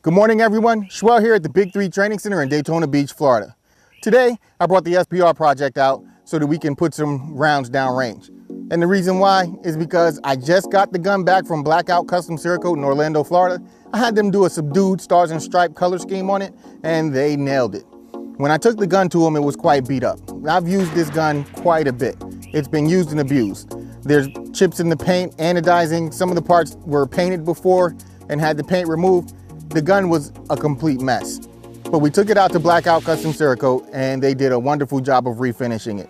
Good morning, everyone. Schwell here at the Big 3 Training Center in Daytona Beach, Florida. Today, I brought the SPR project out so that we can put some rounds downrange. And the reason why is because I just got the gun back from Blackout Custom Cerakote in Orlando, Florida. I had them do a subdued stars and stripe color scheme on it, and they nailed it. When I took the gun to them, it was quite beat up. I've used this gun quite a bit. It's been used and abused. There's chips in the paint, anodizing. Some of the parts were painted before and had the paint removed. The gun was a complete mess. But we took it out to Blackout Custom Cerakote and they did a wonderful job of refinishing it.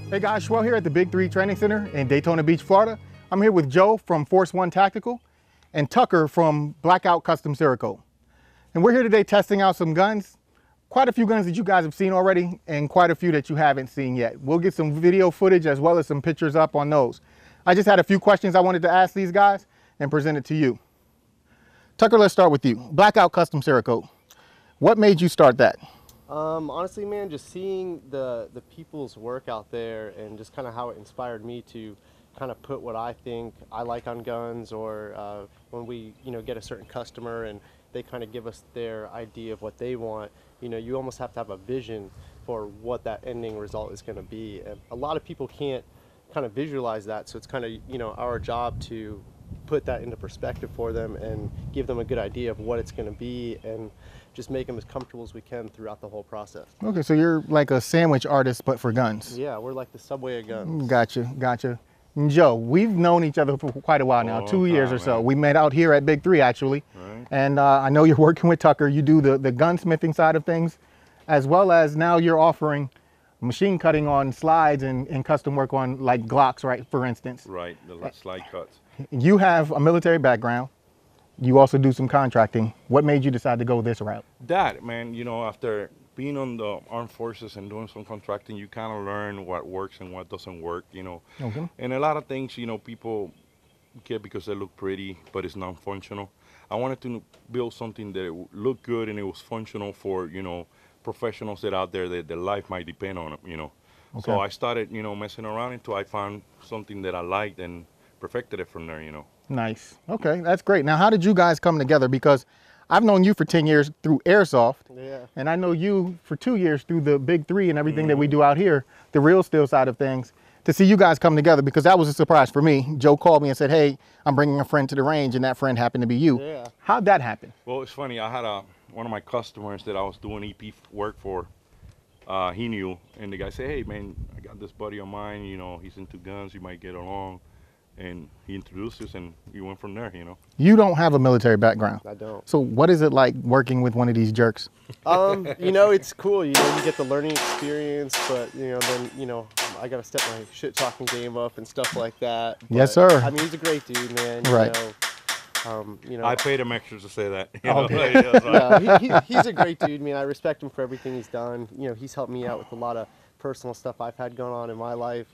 Hey guys, Schwell here at the Big 3 Training Center in Daytona Beach, Florida. I'm here with Joe from Force One Tactical and Tucker from Blackout Custom Cerakote. And we're here today testing out some guns. Quite a few guns that you guys have seen already and quite a few that you haven't seen yet. We'll get some video footage as well as some pictures up on those. I just had a few questions I wanted to ask these guys and present it to you. Tucker, let's start with you. Blackout Custom Cerakote. What made you start that? Honestly, man, just seeing the people's work out there and just kind of how it inspired me to kind of put what I think I like on guns, or when we, get a certain customer and they kind of give us their idea of what they want, you almost have to have a vision for what that ending result is going to be. And a lot of people can't kind of visualize that, so it's kind of, our job to put that into perspective for them and give them a good idea of what it's going to be and just make them as comfortable as we can throughout the whole process. Okay, so you're like a sandwich artist, but for guns. Yeah, we're like the Subway of guns. Gotcha. Joe, we've known each other for quite a while now, 2 years or so. We met out here at Big 3 actually. Right. And I know you're working with Tucker. You do the gunsmithing side of things, as well as now you're offering machine cutting on slides and custom work on like Glocks, right, for instance. Right, the slide cuts. You have a military background. You also do some contracting. What made you decide to go this route? That, man, after being on the armed forces and doing some contracting, you kind of learn what works and what doesn't work, Okay. And a lot of things, people get because they look pretty, but it's non-functional. I wanted to build something that looked good and it was functional for, professionals that out there that their life might depend on it, Okay. So I started, messing around until I found something that I liked and perfected it from there, Nice. Okay, that's great. Now, how did you guys come together? Because I've known you for 10 years through Airsoft, and I know you for 2 years through the Big 3 and everything that we do out here, the real steel side of things. To see you guys come together, because that was a surprise for me. Joe called me and said, hey, I'm bringing a friend to the range, and that friend happened to be you. Yeah. How'd that happen? Well, it's funny. I had one of my customers that I was doing EP work for. He knew, and the guy said, hey, man, I got this buddy of mine, he's into guns, you might get along. And he introduced us, and we went from there, You don't have a military background. I don't. So what is it like working with one of these jerks? It's cool. You get the learning experience, but, then, I got to step my shit-talking game up and stuff like that. But, yes, sir. I mean, he's a great dude, man. Right. I paid him extra to say that. He's a great dude, man. I respect him for everything he's done. He's helped me out with a lot of personal stuff I've had going on in my life.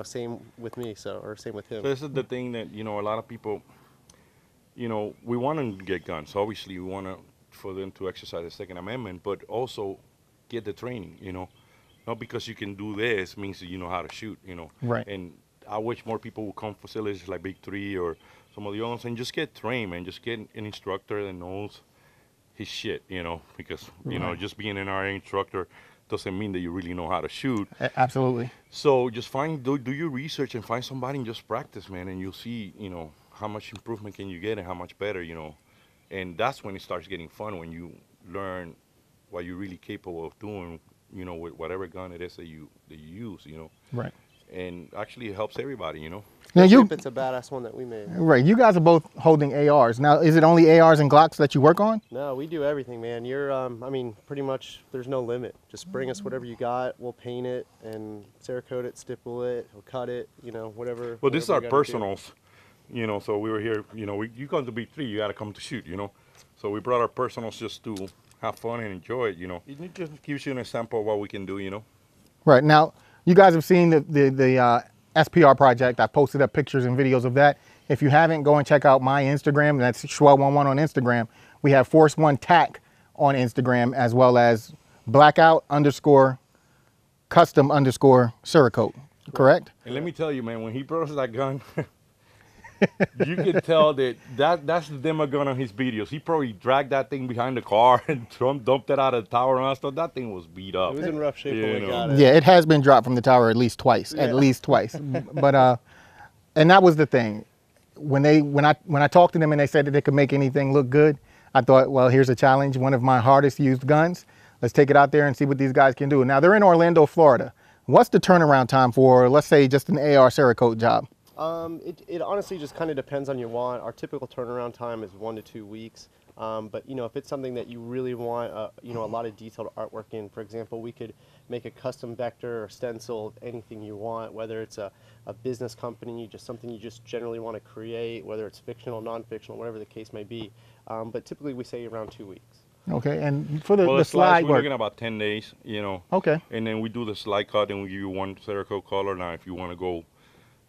Same with me, or same with him. So this is the thing that, a lot of people, we want to get guns. Obviously, we want for them to exercise the Second Amendment, but also get the training, Not because you can do this means that you know how to shoot, Right. And I wish more people would come to facilities like Big 3 or some of the others and just get trained, man. Just get an instructor that knows his shit, because, just being an RA instructor doesn't mean that you really know how to shoot. Absolutely. So just do your research and find somebody and just practice, man, and you'll see, how much improvement can you get and how much better, And that's when it starts getting fun, when you learn what you're really capable of doing, you know, with whatever gun it is that you use, you know. Right. And actually it helps everybody, you know. Now If it's a badass one that we made. Right, you guys are both holding ARs. Now, is it only ARs and Glocks that you work on? No, we do everything, man. You're, I mean, pretty much there's no limit. Just bring us whatever you got. We'll paint it and Cerakote it, stipple it, we'll cut it, you know, whatever. Well, this is whatever our you gotta do. personals, you know, so we were here, you know, you come to B3, you got to come to shoot, you know. So we brought our personals just to have fun and enjoy it, you know. It just gives you an example of what we can do, you know. Right, now, you guys have seen the SPR project. I posted up pictures and videos of that. If you haven't, go and check out my Instagram. That's Schwell11 on Instagram. We have Force One Tac on Instagram, as well as Blackout _Custom _Cerakote. Correct? And let me tell you, man, when he brought us that gun, you can tell that's the demo gun on his videos. He probably dragged that thing behind the car and dumped it out of the tower and all that stuff. That thing was beat up. It was in rough shape when we got it. Yeah, it has been dropped from the tower at least twice. At least twice. But and that was the thing. When I talked to them and they said that they could make anything look good, I thought, well, here's a challenge. One of my hardest used guns. Let's take it out there and see what these guys can do. Now, they're in Orlando, Florida. What's the turnaround time for, let's say, just an AR Cerakote job? It honestly just kind of depends on your want. Our typical turnaround time is 1 to 2 weeks. But you know, if it's something that you really want, you know, a lot of detailed artwork in, for example, we could make a custom vector or stencil of anything you want, whether it's a business company, just something you just generally want to create, whether it's fictional, non-fictional, whatever the case may be. But typically we say around 2 weeks. Okay, and for the slides, slide we're work, looking at about 10 days, you know. Okay. And then we do the slide cut and we give you one Cerakote color. Now, if you want to go,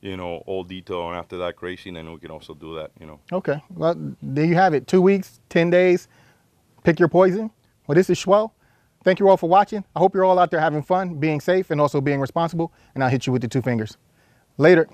you know, all detail and after that crazy, then we can also do that, you know. Okay, well, there you have it. 2 weeks, 10 days, pick your poison. Well, this is Schwell. Thank you all for watching. I hope you're all out there having fun, being safe, and also being responsible. And I'll hit you with the 2 fingers. Later.